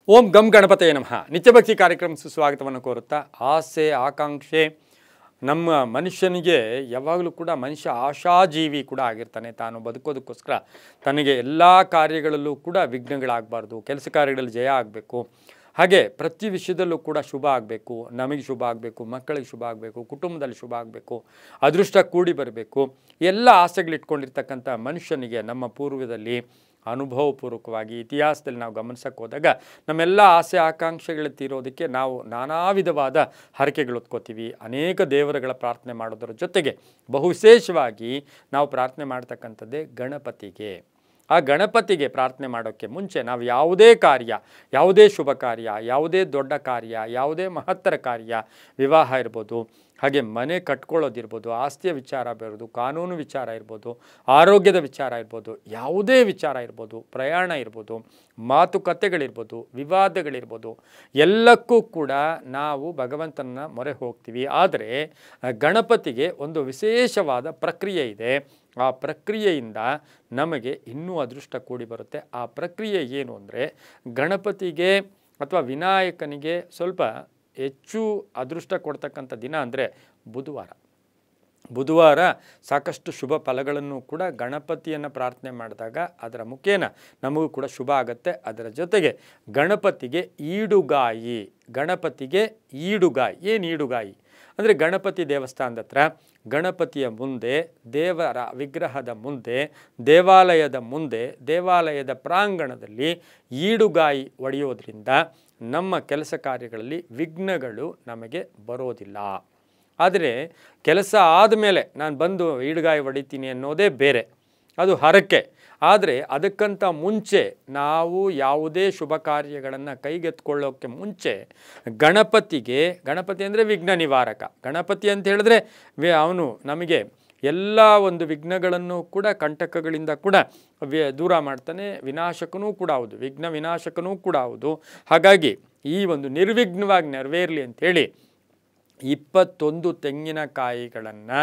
ಓಂ ಗಂ ಗಣಪತಯೇ ನಮಃ. ನಿತ್ಯಭಕ್ತಿ ಕಾರ್ಯಕ್ರಮ ಸುಸ್ವಾಗತವನ್ನು ಕೋರುತ್ತಾ, ಆಸೆ ಆಕಾಂಕ್ಷೆ ನಮ್ಮ ಮನುಷ್ಯನಿಗೆ ಯಾವಾಗಲೂ ಕೂಡ ಮನುಷ್ಯ ಆಶಾಜೀವಿ ಕೂಡ ಆಗಿರ್ತಾನೆ. ತಾನು ಬದುಕೋದಕ್ಕೋಸ್ಕರ ತನಗೆ ಎಲ್ಲ ಕಾರ್ಯಗಳಲ್ಲೂ ಕೂಡ ವಿಘ್ನಗಳಾಗಬಾರ್ದು, ಕೆಲಸ ಕಾರ್ಯಗಳಲ್ಲಿ ಜಯ ಆಗಬೇಕು, ಹಾಗೆ ಪ್ರತಿ ವಿಷಯದಲ್ಲೂ ಕೂಡ ಶುಭ ಆಗಬೇಕು, ನಮಗೆ ಶುಭ ಆಗಬೇಕು, ಮಕ್ಕಳಿಗೆ ಶುಭ ಆಗಬೇಕು, ಕುಟುಂಬದಲ್ಲಿ ಶುಭ ಆಗಬೇಕು, ಅದೃಷ್ಟ ಕೂಡಿ ಬರಬೇಕು, ಎಲ್ಲ ಆಸೆಗಳಿಟ್ಕೊಂಡಿರ್ತಕ್ಕಂಥ ಮನುಷ್ಯನಿಗೆ ನಮ್ಮ ಪೂರ್ವದಲ್ಲಿ ಅನುಭವಪೂರ್ವಕವಾಗಿ ಇತಿಹಾಸದಲ್ಲಿ ನಾವು ಗಮನಿಸಕ್ಕೆ ಹೋದಾಗ ನಮ್ಮೆಲ್ಲ ಆಸೆ ಆಕಾಂಕ್ಷೆಗಳು ತೀರೋದಕ್ಕೆ ನಾವು ನಾನಾ ವಿಧವಾದ ಹರಕೆಗಳು ಹೊತ್ಕೋತೀವಿ. ಅನೇಕ ದೇವರುಗಳ ಪ್ರಾರ್ಥನೆ ಮಾಡೋದರ ಜೊತೆಗೆ ಬಹುವಿಶೇಷವಾಗಿ ನಾವು ಪ್ರಾರ್ಥನೆ ಮಾಡ್ತಕ್ಕಂಥದ್ದೇ ಗಣಪತಿಗೆ. ಆ ಗಣಪತಿಗೆ ಪ್ರಾರ್ಥನೆ ಮಾಡೋಕ್ಕೆ ಮುಂಚೆ ನಾವು ಯಾವುದೇ ಕಾರ್ಯ, ಯಾವುದೇ ಶುಭ ಕಾರ್ಯ, ಯಾವುದೇ ದೊಡ್ಡ ಕಾರ್ಯ, ಯಾವುದೇ ಮಹತ್ತರ ಕಾರ್ಯ, ವಿವಾಹ ಇರ್ಬೋದು, ಹಾಗೆ ಮನೆ ಕಟ್ಕೊಳ್ಳೋದಿರ್ಬೋದು, ಆಸ್ತಿಯ ವಿಚಾರ ಇರ್ಬೋದು, ಕಾನೂನು ವಿಚಾರ ಇರ್ಬೋದು, ಆರೋಗ್ಯದ ವಿಚಾರ ಇರ್ಬೋದು, ಯಾವುದೇ ವಿಚಾರ ಇರ್ಬೋದು, ಪ್ರಯಾಣ ಇರ್ಬೋದು, ಮಾತುಕತೆಗಳಿರ್ಬೋದು, ವಿವಾದಗಳಿರ್ಬೋದು, ಎಲ್ಲಕ್ಕೂ ಕೂಡ ನಾವು ಭಗವಂತನ ಮೊರೆ ಹೋಗ್ತೀವಿ. ಆದರೆ ಗಣಪತಿಗೆ ಒಂದು ವಿಶೇಷವಾದ ಪ್ರಕ್ರಿಯೆ ಇದೆ. ಆ ಪ್ರಕ್ರಿಯೆಯಿಂದ ನಮಗೆ ಇನ್ನೂ ಅದೃಷ್ಟ ಕೂಡಿ ಬರುತ್ತೆ. ಆ ಪ್ರಕ್ರಿಯೆ ಏನು ಅಂದರೆ, ಗಣಪತಿಗೆ ಅಥವಾ ವಿನಾಯಕನಿಗೆ ಸ್ವಲ್ಪ ಹೆಚ್ಚು ಅದೃಷ್ಟ ಕೊಡ್ತಕ್ಕಂಥ ದಿನ ಅಂದರೆ ಬುಧವಾರ. ಬುಧವಾರ ಸಾಕಷ್ಟು ಶುಭ ಫಲಗಳನ್ನು ಕೂಡ ಗಣಪತಿಯನ್ನು ಪ್ರಾರ್ಥನೆ ಮಾಡಿದಾಗ ಅದರ ಮುಖೇನ ನಮಗೂ ಕೂಡ ಶುಭ ಆಗುತ್ತೆ. ಅದರ ಜೊತೆಗೆ ಗಣಪತಿಗೆ ಈಡುಗಾಯಿ, ಗಣಪತಿಗೆ ಈಡುಗಾಯಿ. ಏನು ಈಡುಗಾಯಿ ಅಂದರೆ, ಗಣಪತಿ ದೇವಸ್ಥಾನದ ಹತ್ರ ಗಣಪತಿಯ ಮುಂದೆ, ದೇವರ ವಿಗ್ರಹದ ಮುಂದೆ, ದೇವಾಲಯದ ಮುಂದೆ, ದೇವಾಲಯದ ಪ್ರಾಂಗಣದಲ್ಲಿ ಈಡುಗಾಯಿ ಒಡೆಯೋದ್ರಿಂದ ನಮ್ಮ ಕೆಲಸ ಕಾರ್ಯಗಳಲ್ಲಿ ವಿಘ್ನಗಳು ನಮಗೆ ಬರೋದಿಲ್ಲ. ಆದರೆ ಕೆಲಸ ಆದಮೇಲೆ ನಾನು ಬಂದು ಈಡುಗಾಯಿ ಹೊಡಿತೀನಿ ಅನ್ನೋದೇ ಬೇರೆ, ಅದು ಹರಕೆ. ಆದರೆ ಅದಕ್ಕಂತ ಮುಂಚೆ ನಾವು ಯಾವುದೇ ಶುಭ ಕಾರ್ಯಗಳನ್ನು ಕೈಗೆತ್ಕೊಳ್ಳೋಕ್ಕೆ ಮುಂಚೆ ಗಣಪತಿಗೆ, ಗಣಪತಿ ಅಂದರೆ ವಿಘ್ನ ನಿವಾರಕ. ಗಣಪತಿ ಅಂತ ಹೇಳಿದ್ರೆ ಅವನು ನಮಗೆ ಎಲ್ಲ ಒಂದು ವಿಘ್ನಗಳನ್ನು ಕೂಡ, ಕಂಟಕಗಳಿಂದ ಕೂಡ ದೂರ ಮಾಡ್ತಾನೆ. ವಿನಾಶಕನೂ ಕೂಡ ಹೌದು, ವಿಘ್ನ ವಿನಾಶಕನೂ ಕೂಡ ಹೌದು. ಹಾಗಾಗಿ ಈ ಒಂದು ನಿರ್ವಿಘ್ನವಾಗಿ ನೆರವೇರಲಿ ಅಂಥೇಳಿ 21 ತೆಂಗಿನಕಾಯಿಗಳನ್ನು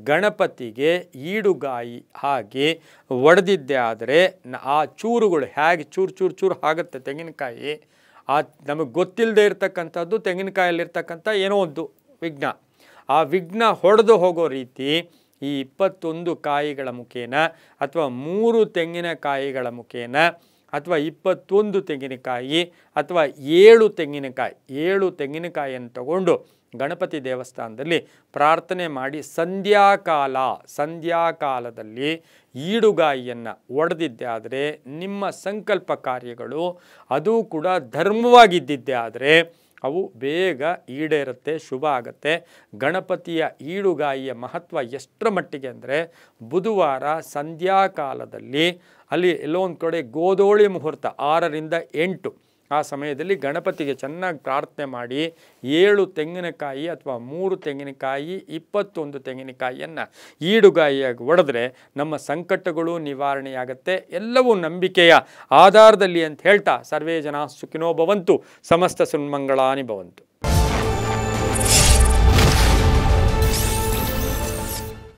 ಗಣಪತಿಗೆ ಈಡುಗಾಯಿ ಹಾಕಿ ಒಡೆದಿದ್ದೆ ಆದರೆ ಆ ಚೂರುಗಳು ಹೇಗೆ ಚೂರು ಆಗುತ್ತೆ ತೆಂಗಿನಕಾಯಿ, ಆ ನಮಗೆ ಗೊತ್ತಿಲ್ಲದೆ ಇರತಕ್ಕಂಥದ್ದು ತೆಂಗಿನಕಾಯಲ್ಲಿರ್ತಕ್ಕಂಥ ಏನೋ ಒಂದು ವಿಘ್ನ, ಆ ವಿಘ್ನ ಹೊಡೆದು ಹೋಗೋ ರೀತಿ ಈ 21 ಕಾಯಿಗಳ ಮುಖೇನ ಅಥವಾ 3 ತೆಂಗಿನಕಾಯಿಗಳ ಮುಖೇನ ಅಥವಾ 21 ತೆಂಗಿನಕಾಯಿ ಅಥವಾ 7 ತೆಂಗಿನಕಾಯಿ, 7 ತೆಂಗಿನಕಾಯಿಯನ್ನು ತಗೊಂಡು ಗಣಪತಿ ದೇವಸ್ಥಾನದಲ್ಲಿ ಪ್ರಾರ್ಥನೆ ಮಾಡಿ ಸಂಧ್ಯಾಕಾಲದಲ್ಲಿ ಈಡುಗಾಯಿಯನ್ನು ಒಡೆದಿದ್ದೆ ಆದರೆ ನಿಮ್ಮ ಸಂಕಲ್ಪ ಕಾರ್ಯಗಳು ಅದು ಕೂಡ ಧರ್ಮವಾಗಿದ್ದಿದ್ದೆ ಆದರೆ ಅವು ಬೇಗ ಈಡೇರುತ್ತೆ, ಶುಭ ಆಗುತ್ತೆ. ಗಣಪತಿಯ ಈಡುಗಾಯಿಯ ಮಹತ್ವ ಎಷ್ಟರ ಮಟ್ಟಿಗೆ ಅಂದರೆ, ಬುಧವಾರ ಸಂಧ್ಯಾಕಾಲದಲ್ಲಿ ಅಲ್ಲಿ ಎಲ್ಲೋ ಒಂದು ಕಡೆ ಗೋಧೋಳಿ ಮುಹೂರ್ತ 6 ರಿಂದ 8 ಆ ಸಮಯದಲ್ಲಿ ಗಣಪತಿಗೆ ಚೆನ್ನಾಗಿ ಪ್ರಾರ್ಥನೆ ಮಾಡಿ 7 ತೆಂಗಿನಕಾಯಿ ಅಥವಾ 3 ತೆಂಗಿನಕಾಯಿ 21 ತೆಂಗಿನಕಾಯಿಯನ್ನು ಈಡುಗಾಯಿಯಾಗಿ ಒಡೆದ್ರೆ ನಮ್ಮ ಸಂಕಟಗಳು ನಿವಾರಣೆಯಾಗುತ್ತೆ. ಎಲ್ಲವೂ ನಂಬಿಕೆಯ ಆಧಾರದಲ್ಲಿ ಅಂತ ಹೇಳ್ತಾ, ಸರ್ವೇ ಜನ ಸುಖಿನೋ ಭವಂತು, ಸಮಸ್ತ ಸನ್ಮಂಗಳಾನಿ ಭವಂತು.